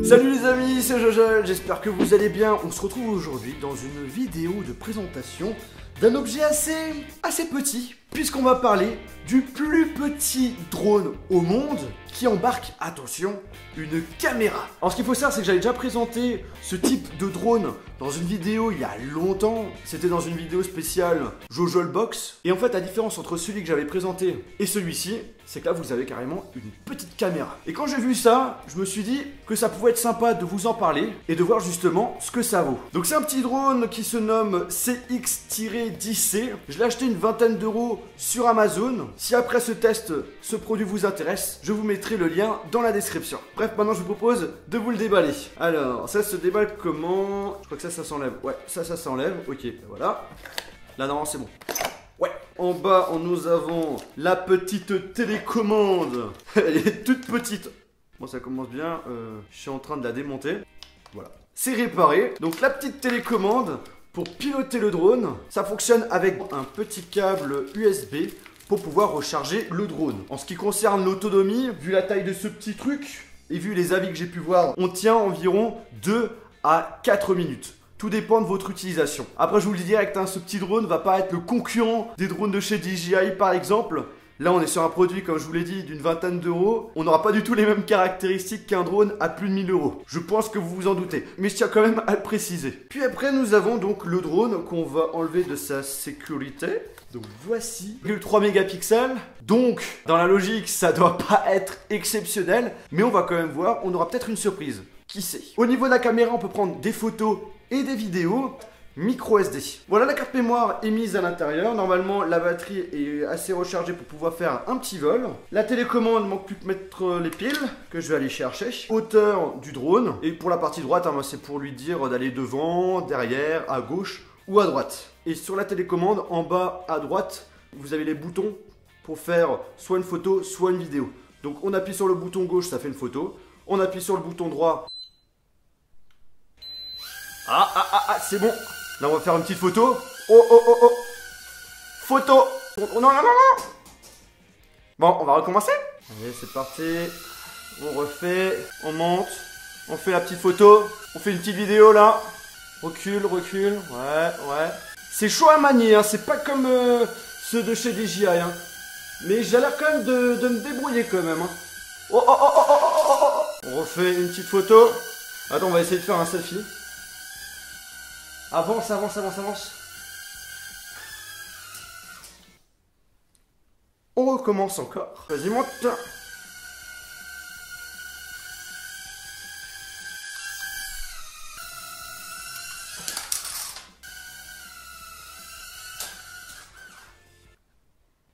Salut les amis, c'est Jojo, j'espère que vous allez bien. On se retrouve aujourd'hui dans une vidéo de présentation d'un objet assez petit, puisqu'on va parler du plus petit drone au monde qui embarque, attention, une caméra. Alors ce qu'il faut savoir, c'est que j'avais déjà présenté ce type de drone dans une vidéo il y a longtemps. C'était dans une vidéo spéciale JojoLbox. Et en fait, la différence entre celui que j'avais présenté et celui-ci, c'est que là, vous avez carrément une petite caméra. Et quand j'ai vu ça, je me suis dit que ça pouvait être sympa de vous en parler et de voir justement ce que ça vaut. Donc c'est un petit drone qui se nomme CX-10C. Je l'ai acheté une vingtaine d'euros sur Amazon. Si après ce test, ce produit vous intéresse, je vous mettrai le lien dans la description. Bref, maintenant je vous propose de vous le déballer. Alors, ça se déballe comment? Je crois que ça s'enlève. Ouais, ça s'enlève. Ok, voilà. Là, non, c'est bon. Ouais. En bas, nous avons la petite télécommande. Elle est toute petite. Bon, ça commence bien. Je suis en train de la démonter. Voilà. C'est réparé. Donc, la petite télécommande pour piloter le drone. Ça fonctionne avec un petit câble USB pour pouvoir recharger le drone. En ce qui concerne l'autonomie, vu la taille de ce petit truc et vu les avis que j'ai pu voir, on tient environ 2 à 4 minutes. Tout dépend de votre utilisation. Après, je vous le dis direct, hein, ce petit drone va pas être le concurrent des drones de chez DJI par exemple. Là, on est sur un produit, comme je vous l'ai dit, d'une vingtaine d'euros. On n'aura pas du tout les mêmes caractéristiques qu'un drone à plus de 1000 euros. Je pense que vous vous en doutez. Mais je tiens quand même à le préciser. Puis après, nous avons donc le drone qu'on va enlever de sa sécurité. Donc voici le 3 mégapixels. Donc, dans la logique, ça doit pas être exceptionnel. Mais on va quand même voir, on aura peut-être une surprise. Qui sait? Au niveau de la caméra, on peut prendre des photos et des vidéos. Micro SD. Voilà, la carte mémoire est mise à l'intérieur. Normalement, la batterie est assez rechargée pour pouvoir faire un petit vol. La télécommande, manque plus que mettre les piles que je vais aller chercher. Hauteur du drone. Et pour la partie droite, hein, c'est pour lui dire d'aller devant, derrière, à gauche ou à droite. Et sur la télécommande, en bas à droite, vous avez les boutons pour faire soit une photo, soit une vidéo. Donc on appuie sur le bouton gauche, ça fait une photo. On appuie sur le bouton droit. C'est bon. Là, on va faire une petite photo. Oh. Photo. Oh, non. Bon, on va recommencer. Allez, c'est parti. On refait. On monte. On fait la petite photo. On fait une petite vidéo, là. Recule. Ouais. C'est chaud à manier, hein. C'est pas comme ceux de chez DJI, hein. Mais j'ai l'air quand même de me débrouiller, quand même, hein. Oh. On refait une petite photo. Attends, on va essayer de faire un selfie. Avance. On recommence encore. Vas-y, monte.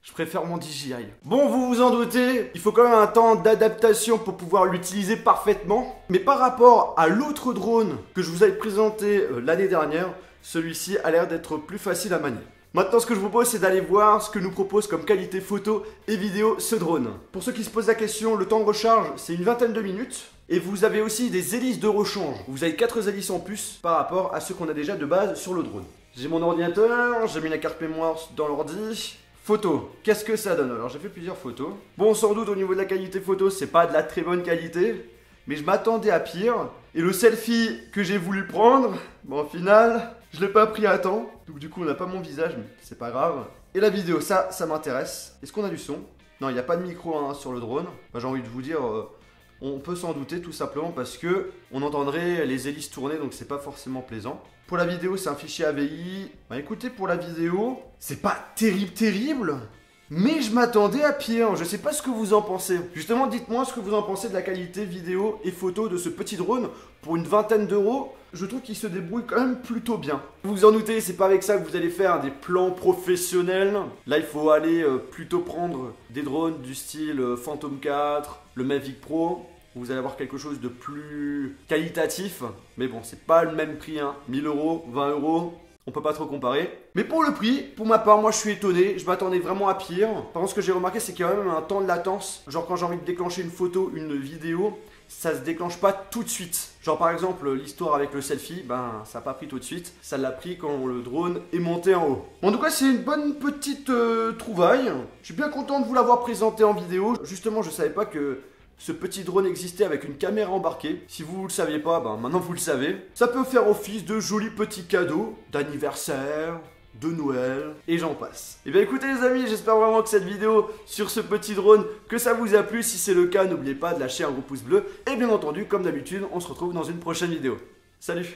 Je préfère mon DJI. Bon, vous vous en doutez, il faut quand même un temps d'adaptation pour pouvoir l'utiliser parfaitement. Mais par rapport à l'autre drone que je vous avais présenté l'année dernière, celui-ci a l'air d'être plus facile à manier. Maintenant, ce que je vous propose, c'est d'aller voir ce que nous propose comme qualité photo et vidéo ce drone. Pour ceux qui se posent la question, le temps de recharge, c'est une vingtaine de minutes. Et vous avez aussi des hélices de rechange. Vous avez 4 hélices en plus par rapport à ceux qu'on a déjà de base sur le drone. J'ai mon ordinateur, j'ai mis la carte mémoire dans l'ordi. Photo, qu'est-ce que ça donne? Alors j'ai fait plusieurs photos. Bon, sans doute au niveau de la qualité photo, c'est pas de la très bonne qualité, mais je m'attendais à pire. Et le selfie que j'ai voulu prendre, bon, au final, je l'ai pas pris à temps. Donc du coup, on n'a pas mon visage, mais c'est pas grave. Et la vidéo, ça m'intéresse. Est-ce qu'on a du son? Non, il n'y a pas de micro hein, sur le drone. Bah, j'ai envie de vous dire, on peut s'en douter tout simplement parce que on entendrait les hélices tourner, donc c'est pas forcément plaisant. Pour la vidéo, c'est un fichier AVI. Bah écoutez, pour la vidéo, c'est pas terrible, mais je m'attendais à pire. Je sais pas ce que vous en pensez. Justement, dites-moi ce que vous en pensez de la qualité vidéo et photo de ce petit drone. Pour une vingtaine d'euros, je trouve qu'il se débrouille quand même plutôt bien. Vous vous en doutez, c'est pas avec ça que vous allez faire des plans professionnels. Là, il faut aller plutôt prendre des drones du style Phantom 4, le Mavic Pro. Vous allez avoir quelque chose de plus qualitatif. Mais bon, c'est pas le même prix, hein. 1000 euros, 20 euros, on peut pas trop comparer. Mais pour le prix, pour ma part, moi je suis étonné. Je m'attendais vraiment à pire. Par contre, ce que j'ai remarqué, c'est qu'il y a quand même un temps de latence. Genre quand j'ai envie de déclencher une photo, une vidéo, ça se déclenche pas tout de suite. Genre par exemple, l'histoire avec le selfie, ben ça n'a pas pris tout de suite. Ça l'a pris quand le drone est monté en haut. En tout cas, c'est une bonne petite trouvaille. Je suis bien content de vous l'avoir présenté en vidéo. Justement, je savais pas que ce petit drone existait avec une caméra embarquée. Si vous ne le saviez pas, maintenant vous le savez. Ça peut faire office de jolis petits cadeaux d'anniversaire, de Noël, et j'en passe. Et bien écoutez les amis, j'espère vraiment que cette vidéo sur ce petit drone, que ça vous a plu. Si c'est le cas, n'oubliez pas de lâcher un gros pouce bleu. Et bien entendu, comme d'habitude, on se retrouve dans une prochaine vidéo. Salut!